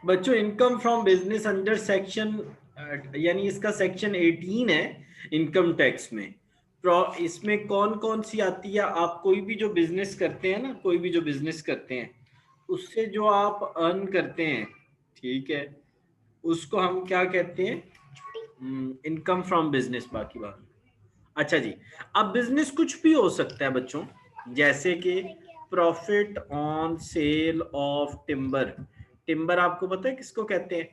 बच्चों income from business under section, यानी इसका सेक्शन 18 है इनकम टैक्स में। इसमें कौन कौन सी आती है? आप कोई भी जो बिजनेस करते हैं ना, कोई भी जो बिजनेस करते हैं उससे जो आप अर्न करते हैं, ठीक है, उसको हम क्या कहते हैं? Income from business. बाकी बात, अच्छा जी। अब बिजनेस कुछ भी हो सकता है बच्चों, जैसे कि profit on sale of timber. Timber आपको पता है किसको कहते हैं?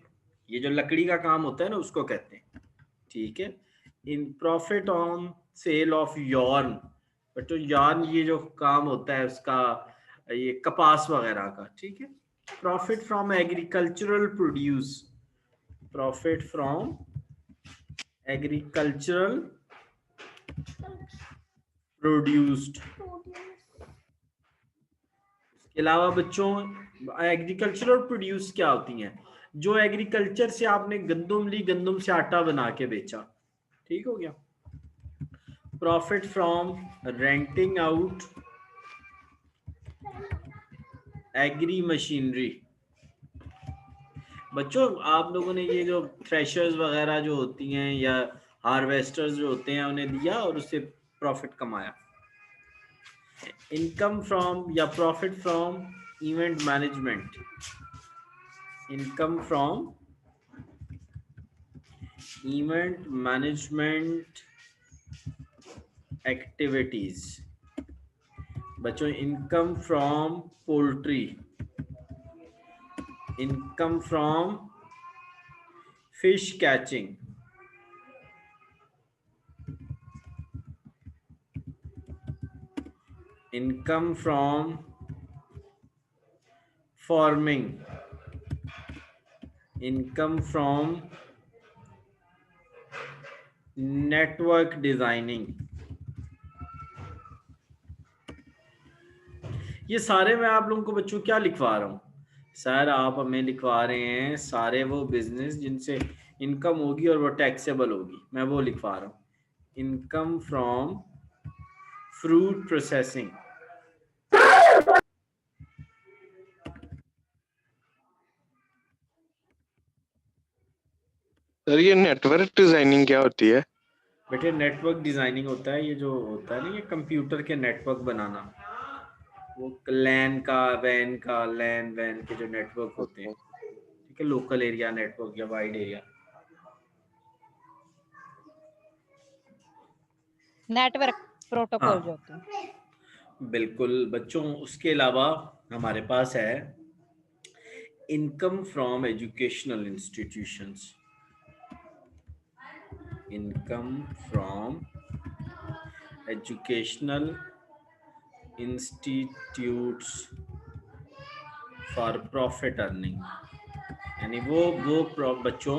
ये जो लकड़ी का काम होता है ना, उसको कहते हैं, ठीक है। In profit on sale of yarn, बच्चों यॉर्न ये जो काम होता है उसका, ये कपास वगैरह का, ठीक है। Profit from agricultural produce, profit from agricultural produced. इसके अलावा बच्चों एग्रीकल्चरल प्रोड्यूस क्या होती हैं? जो एग्रीकल्चर से आपने गंदुम ली, गंदुम से आटा बना के बेचा, ठीक हो गया। Profit from renting out agri machinery. बच्चों आप लोगों ने ये जो थ्रेशर्स वगैरह जो होती हैं या हार्वेस्टर्स जो होते हैं उन्हें दिया और उससे प्रॉफिट कमाया। इनकम फ्रॉम या profit from event management, income from event management activities. बच्चों income from poultry, income from fish catching, income from farming, income from network designing. ये सारे मैं आप लोगों को बच्चों क्या लिखवा रहा हूँ? सर आप हमें लिखवा रहे हैं सारे वो बिजनेस जिनसे इनकम होगी और वो टैक्सेबल होगी, मैं वो लिखवा रहा हूँ। Income from fruit processing, sir ये नेटवर्क डिजाइनिंग क्या होती है? बेटे नेटवर्क डिजाइनिंग होता है ये जो होता है ना, ये कंप्यूटर के नेटवर्क बनाना, वो लैन का, वैन का, लैन वैन के जो नेटवर्क होते हैं, ठीक है, लोकल एरिया नेटवर्क या वाइड एरिया। नेटवर्क प्रोटोकॉल जो होते हैं। बिल्कुल बच्चों, उसके अलावा हमारे पास है income from educational institutions, income from educational institutes for profit earning. यानी वो बच्चों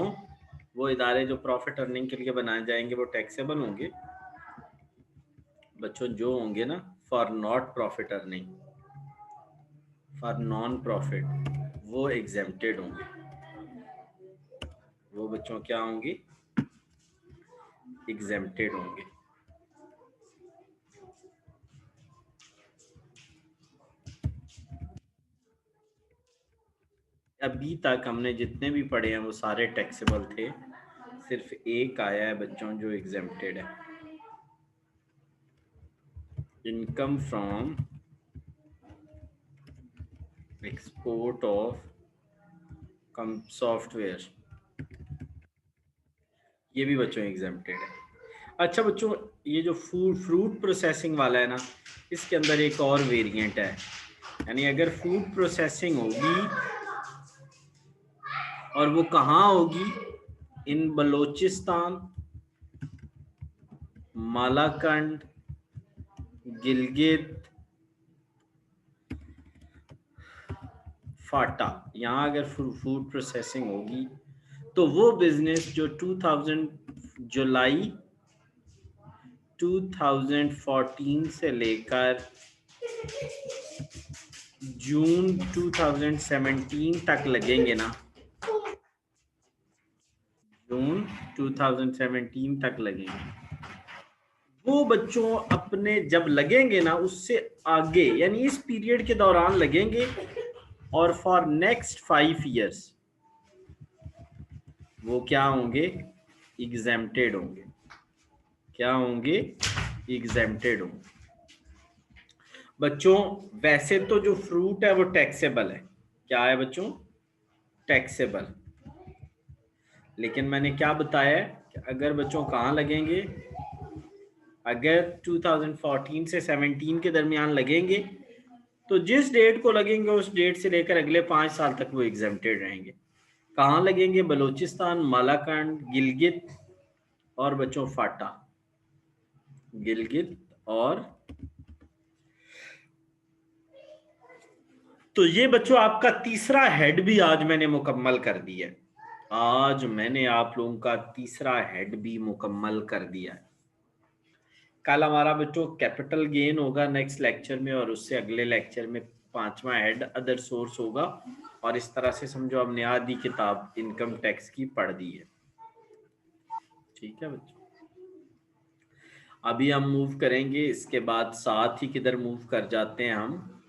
वो इदारे जो प्रॉफिट अर्निंग के लिए बनाए जाएंगे वो टैक्सेबल होंगे बच्चों, जो होंगे ना for not profit earning, for non profit, वो एग्जेम्प्टेड होंगे। वो बच्चों क्या होंगे? एग्जेम्प्टेड होंगे। अभी तक हमने जितने भी पढ़े हैं वो सारे टैक्सेबल थे, सिर्फ एक आया है बच्चों जो एग्जेम्प्टेड है। Income from export of software, ये भी बच्चों एग्जेम्प्टेड है। अच्छा बच्चों, ये जो फ्रूट प्रोसेसिंग वाला है ना, इसके अंदर एक और वेरिएंट है। यानी अगर फूड प्रोसेसिंग होगी और वो कहाँ होगी? इन बलोचिस्तान, मालाकंड, गिलगित, फाटा, यहाँ अगर फूड प्रोसेसिंग होगी तो वो बिजनेस जो जुलाई 2014 से लेकर जून 2017 तक लगेंगे ना, जून 2017 तक लगेंगे, वो बच्चों अपने जब लगेंगे ना उससे आगे, यानी इस पीरियड के दौरान लगेंगे और फॉर नेक्स्ट 5 years वो क्या होंगे, एग्जेम्प्टेड होंगे। क्या होंगे, एग्जेम्प्टेड होंगे। बच्चों वैसे तो जो फ्रूट है वो टैक्सेबल है। क्या है बच्चों, टैक्सेबल। लेकिन मैंने क्या बताया है कि अगर बच्चों कहाँ लगेंगे, अगर 2014 से 17 के दरमियान लगेंगे तो जिस डेट को लगेंगे उस डेट से लेकर अगले 5 साल तक वो एग्जेम्प्टेड रहेंगे। कहाँ लगेंगे, बलूचिस्तान, मालाकंड, गिलगित और बच्चों फाटा, गिलगित और। तो ये बच्चों आपका तीसरा हेड भी आज मैंने मुकम्मल कर दिया है। आज मैंने आप लोगों का तीसरा हेड भी मुकम्मल कर दिया है। कल हमारा बच्चों कैपिटल गेन होगा नेक्स्ट लेक्चर में, और उससे अगले लेक्चर में पांचवा हेड अदर सोर्स होगा। और इस तरह से समझो हमने आधी किताब इनकम टैक्स की पढ़ दी है। ठीक है बच्चों, अभी हम मूव करेंगे, इसके बाद साथ ही किधर मूव कर जाते हैं हम,